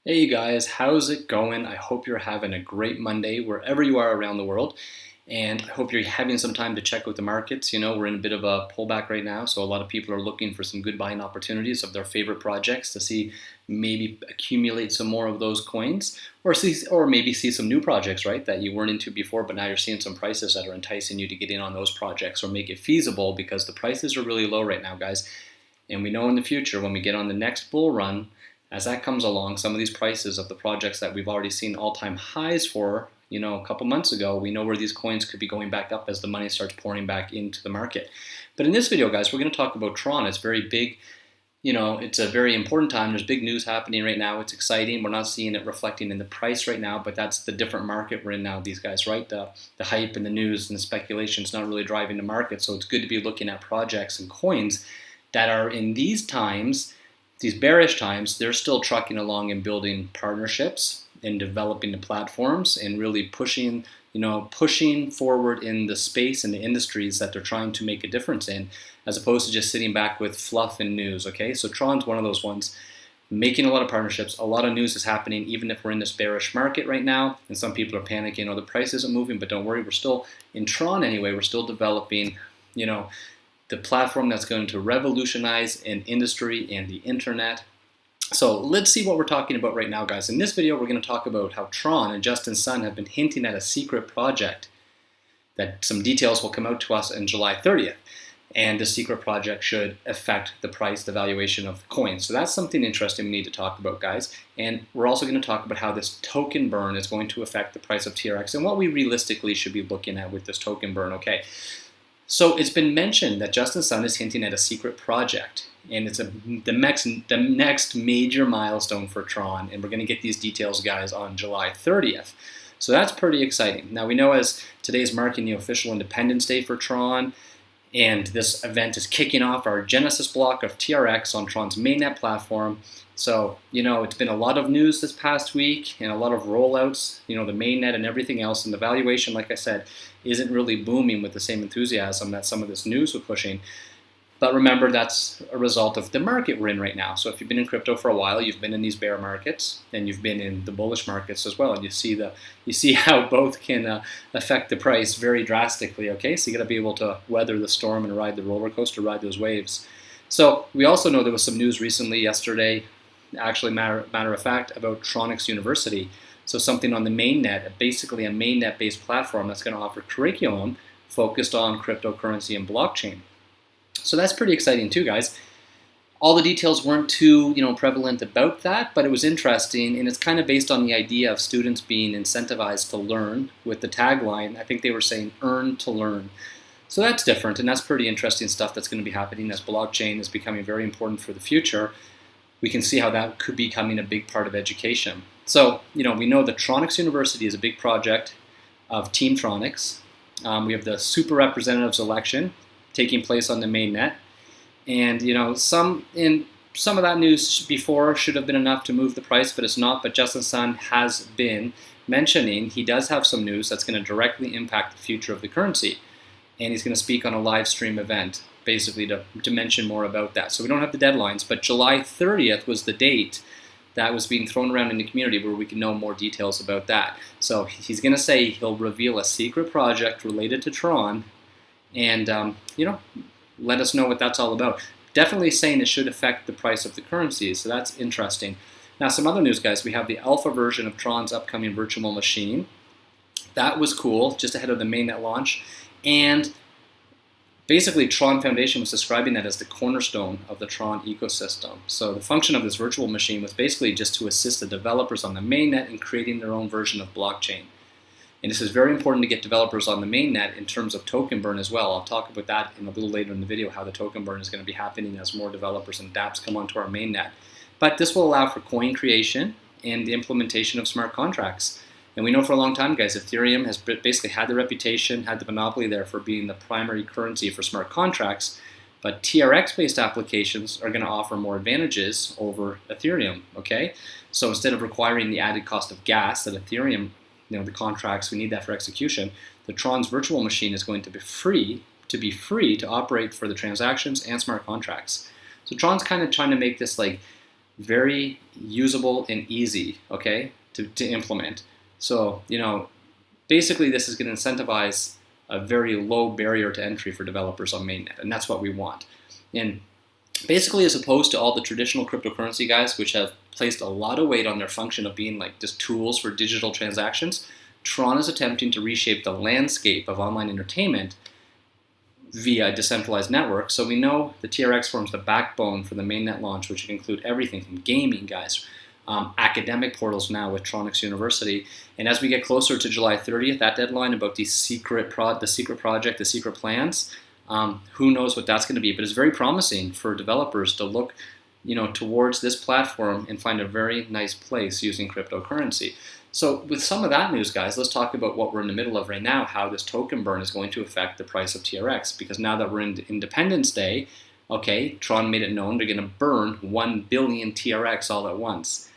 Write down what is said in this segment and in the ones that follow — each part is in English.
Hey guys, how's it going? I hope you're having a great Monday wherever you are around the world. And I hope you're having some time to check out the markets. We're in a bit of a pullback right now, so a lot of people are looking for some good buying opportunities of their favorite projects to see maybe accumulate some more of those coins or maybe see some new projects, right, that you weren't into before, but now you're seeing some prices that are enticing you to get in on those projects or make it feasible because the prices are really low right now, guys. And we know in the future when we get on the next bull run, as that comes along, some of these prices of the projects that we've already seen all-time highs for, a couple months ago, we know where these coins could be going back up as the money starts pouring back into the market. But in this video, guys, we're going to talk about Tron. It's very big. It's a very important time. There's big news happening right now. It's exciting. We're not seeing it reflecting in the price right now, but that's the different market we're in now, these guys, right? The hype and the news and the speculation is not really driving the market. So it's good to be looking at projects and coins that are in these times, these bearish times, they're still trucking along and building partnerships and developing the platforms and really pushing forward in the space and the industries that they're trying to make a difference in, as opposed to just sitting back with fluff and news. Okay, so Tron's one of those ones, making a lot of partnerships. A lot of news is happening, even if we're in this bearish market right now, and some people are panicking. Oh, the price isn't moving, but don't worry, we're still in Tron anyway. We're still developing, the platform that's going to revolutionize an industry and the internet. So let's see what we're talking about right now, guys. In this video, we're going to talk about how Tron and Justin Sun have been hinting at a secret project that some details will come out to us on July 30th. And the secret project should affect the price, the valuation of the coin. So that's something interesting we need to talk about, guys. And we're also going to talk about how this token burn is going to affect the price of TRX and what we realistically should be looking at with this token burn, okay? So it's been mentioned that Justin Sun is hinting at a secret project, and it's the next major milestone for Tron, and we're going to get these details, guys, on July 30th. So that's pretty exciting. Now we know as today's marking the official Independence Day for Tron, and this event is kicking off our Genesis block of TRX on Tron's mainnet platform. So, it's been a lot of news this past week and a lot of rollouts, the mainnet and everything else. And the valuation, like I said, isn't really booming with the same enthusiasm that some of this news was pushing. But remember, that's a result of the market we're in right now. So if you've been in crypto for a while, you've been in these bear markets, and you've been in the bullish markets as well. And you see how both can affect the price very drastically. Okay, so you got to be able to weather the storm and ride the roller coaster, ride those waves. So we also know there was some news recently, yesterday, actually matter of fact, about Tronix University. So something on the mainnet, basically a mainnet-based platform that's going to offer curriculum focused on cryptocurrency and blockchain. So that's pretty exciting too, guys. All the details weren't too, prevalent about that, but it was interesting, and it's kind of based on the idea of students being incentivized to learn with the tagline. I think they were saying earn to learn. So that's different, and that's pretty interesting stuff that's going to be happening as blockchain is becoming very important for the future. We can see how that could be becoming a big part of education. So, we know that Tronix University is a big project of Team Tronix. We have the super representatives election taking place on the mainnet. And, some of that news before should have been enough to move the price, but it's not. But Justin Sun has been mentioning he does have some news that's going to directly impact the future of the currency. And he's going to speak on a live stream event, basically to mention more about that. So we don't have the deadlines, but July 30th was the date that was being thrown around in the community where we can know more details about that. So he's going to say he'll reveal a secret project related to Tron and, let us know what that's all about. Definitely saying it should affect the price of the currencies, so that's interesting. Now, some other news, guys. We have the alpha version of Tron's upcoming virtual machine. That was cool, just ahead of the mainnet launch. And basically, Tron Foundation was describing that as the cornerstone of the Tron ecosystem. So the function of this virtual machine was basically just to assist the developers on the mainnet in creating their own version of blockchain. And this is very important to get developers on the mainnet in terms of token burn as well. I'll talk about that in a little later in the video, how the token burn is going to be happening as more developers and dApps come onto our mainnet. But this will allow for coin creation and the implementation of smart contracts. And we know for a long time, guys, Ethereum has basically had the reputation, had the monopoly there for being the primary currency for smart contracts. But TRX-based applications are going to offer more advantages over Ethereum, okay? So instead of requiring the added cost of gas that Ethereum, the contracts, we need that for execution, the Tron's virtual machine is going to be free to operate for the transactions and smart contracts. So Tron's kind of trying to make this like very usable and easy, okay, to implement. So, basically this is going to incentivize a very low barrier to entry for developers on mainnet, and that's what we want. And basically, as opposed to all the traditional cryptocurrency guys, which have placed a lot of weight on their function of being like just tools for digital transactions, Tron is attempting to reshape the landscape of online entertainment via a decentralized network. So we know the TRX forms the backbone for the mainnet launch, which would include everything from gaming, guys, academic portals now with TRONix University. And as we get closer to July 30th, that deadline about the secret project, the secret plans, who knows what that's going to be. But it's very promising for developers to look towards this platform and find a very nice place using cryptocurrency. So with some of that news, guys, let's talk about what we're in the middle of right now, how this token burn is going to affect the price of TRX. Because now that we're in Independence Day, okay, Tron made it known they're going to burn 1 billion TRX all at once.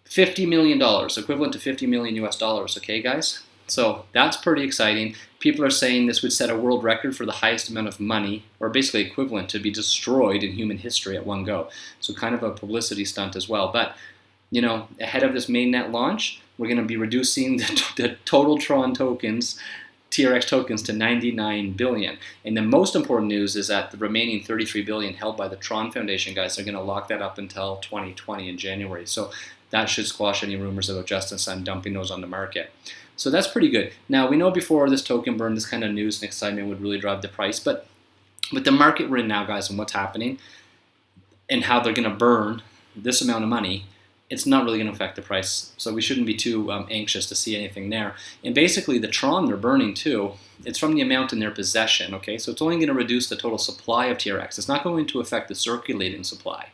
$50 million, equivalent to 50 million US dollars, okay, guys? So that's pretty exciting. People are saying this would set a world record for the highest amount of money, or basically equivalent, to be destroyed in human history at one go. So kind of a publicity stunt as well. But, ahead of this mainnet launch, we're going to be reducing the total Tron tokens, TRX tokens, to 99 billion. And the most important news is that the remaining 33 billion held by the Tron Foundation, guys, are going to lock that up until 2020 in January. So that should squash any rumors about Justin Sun dumping those on the market. So that's pretty good. Now, we know before this token burn, this kind of news and excitement would really drive the price. But with the market we're in now, guys, and what's happening and how they're going to burn this amount of money, it's not really going to affect the price. So we shouldn't be too anxious to see anything there. And basically, the Tron they're burning too, it's from the amount in their possession, okay? So it's only going to reduce the total supply of TRX. It's not going to affect the circulating supply.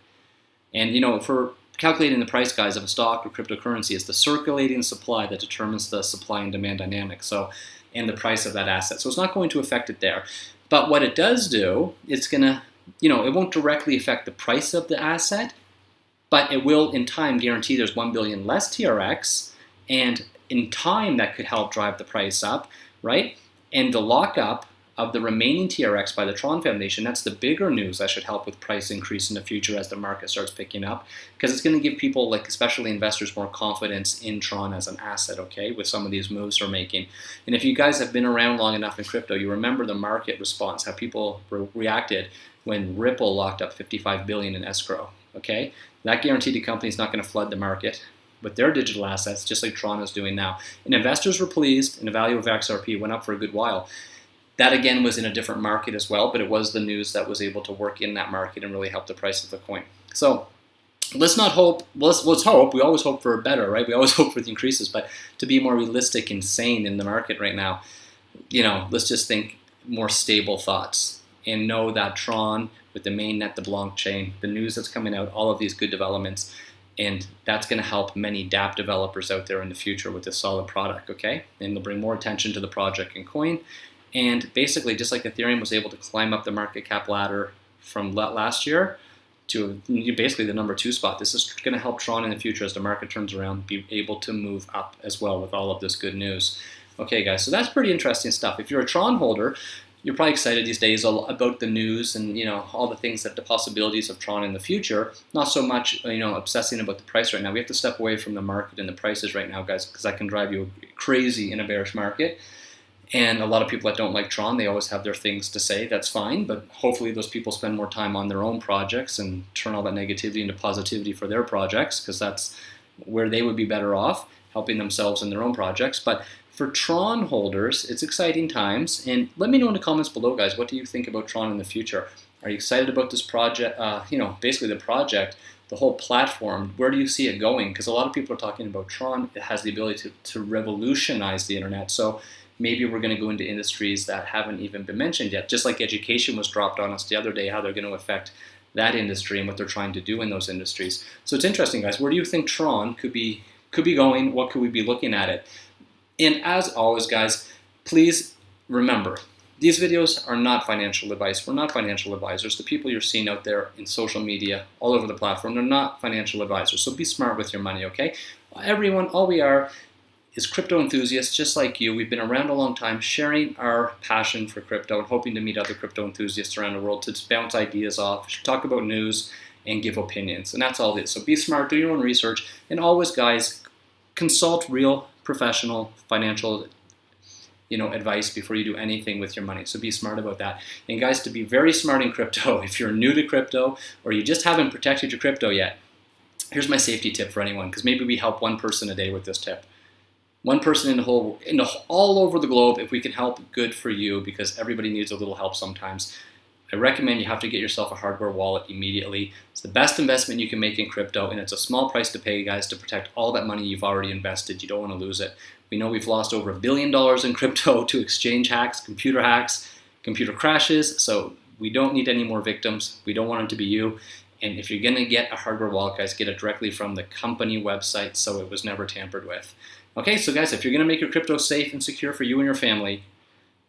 And, for calculating the price, guys, of a stock or cryptocurrency, is the circulating supply that determines the supply and demand dynamic, and the price of that asset. So it's not going to affect it there. But what it does do, it's going to, it won't directly affect the price of the asset, but it will, in time, guarantee there's 1 billion less TRX, and in time, that could help drive the price up, right? And the lockup of the remaining TRX by the Tron Foundation, that's the bigger news that should help with price increase in the future as the market starts picking up, because it's going to give people, like especially investors, more confidence in Tron as an asset, okay, with some of these moves we're making. And if you guys have been around long enough in crypto, you remember the market response, how people reacted when Ripple locked up 55 billion in escrow, okay? That guaranteed the company is not going to flood the market with their digital assets, just like Tron is doing now. And investors were pleased, and the value of XRP went up for a good while. That, again, was in a different market as well, but it was the news that was able to work in that market and really help the price of the coin. So let's hope. We always hope for better, right? We always hope for the increases, but to be more realistic and sane in the market right now, let's just think more stable thoughts and know that Tron, with the mainnet, the blockchain, the news that's coming out, all of these good developments, and that's going to help many dApp developers out there in the future with this solid product, okay? And they'll bring more attention to the project and coin. And basically, just like Ethereum was able to climb up the market cap ladder from last year to basically the number 2 spot, this is going to help Tron in the future as the market turns around, be able to move up as well with all of this good news. Okay, guys, so that's pretty interesting stuff. If you're a Tron holder, you're probably excited these days about the news and all the things, that the possibilities of Tron in the future. Not so much obsessing about the price right now. We have to step away from the market and the prices right now, guys, because that can drive you crazy in a bearish market. And a lot of people that don't like Tron, they always have their things to say. That's fine, but hopefully those people spend more time on their own projects and turn all that negativity into positivity for their projects, because that's where they would be better off, helping themselves in their own projects. But for Tron holders, it's exciting times. And let me know in the comments below, guys, what do you think about Tron in the future? Are you excited about this project? Basically the project, the whole platform. Where do you see it going? Because a lot of people are talking about Tron. It has the ability to revolutionize the internet. So maybe we're going to go into industries that haven't even been mentioned yet. Just like education was dropped on us the other day, how they're going to affect that industry and what they're trying to do in those industries. So it's interesting, guys. Where do you think Tron could be going? What could we be looking at it? And as always, guys, please remember, these videos are not financial advice. We're not financial advisors. The people you're seeing out there in social media, all over the platform, they're not financial advisors. So be smart with your money, okay? Everyone, all we are is crypto enthusiasts just like you. We've been around a long time, sharing our passion for crypto and hoping to meet other crypto enthusiasts around the world to bounce ideas off, talk about news, and give opinions. And that's all it is. So be smart, do your own research, and always, guys, consult real professional financial advice before you do anything with your money. So be smart about that. And guys, to be very smart in crypto, if you're new to crypto or you just haven't protected your crypto yet, here's my safety tip for anyone, because maybe we help one person a day with this tip. One person all over the globe. If we can help, good for you, because everybody needs a little help sometimes. I recommend you have to get yourself a hardware wallet immediately. It's the best investment you can make in crypto, and it's a small price to pay, guys, to protect all that money you've already invested. You don't want to lose it. We know we've lost over $1 billion in crypto to exchange hacks, computer crashes, so we don't need any more victims. We don't want it to be you. And if you're going to get a hardware wallet, guys, get it directly from the company website so it was never tampered with. Okay, so guys, if you're going to make your crypto safe and secure for you and your family,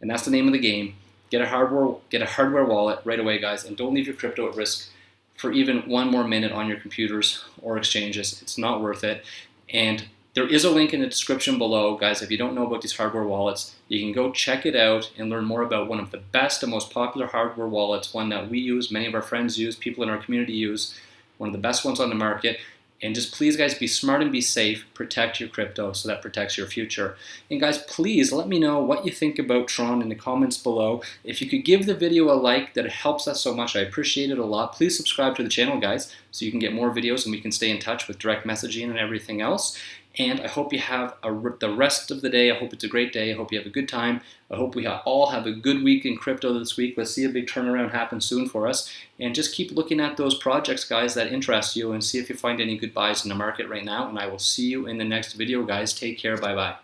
and that's the name of the game, get a hardware wallet right away, guys, and don't leave your crypto at risk for even one more minute on your computers or exchanges. It's not worth it. And there is a link in the description below, guys. If you don't know about these hardware wallets, you can go check it out and learn more about one of the best and most popular hardware wallets, one that we use, many of our friends use, people in our community use, one of the best ones on the market. And just please, guys, be smart and be safe. Protect your crypto so that protects your future. And guys, please let me know what you think about Tron in the comments below. If you could give the video a like, that helps us so much. I appreciate it a lot. Please subscribe to the channel, guys, so you can get more videos and we can stay in touch with direct messaging and everything else. And I hope you have the rest of the day. I hope it's a great day. I hope you have a good time. I hope we all have a good week in crypto this week. Let's see a big turnaround happen soon for us. And just keep looking at those projects, guys, that interest you, and see if you find any good buys in the market right now. And I will see you in the next video, guys. Take care. Bye-bye.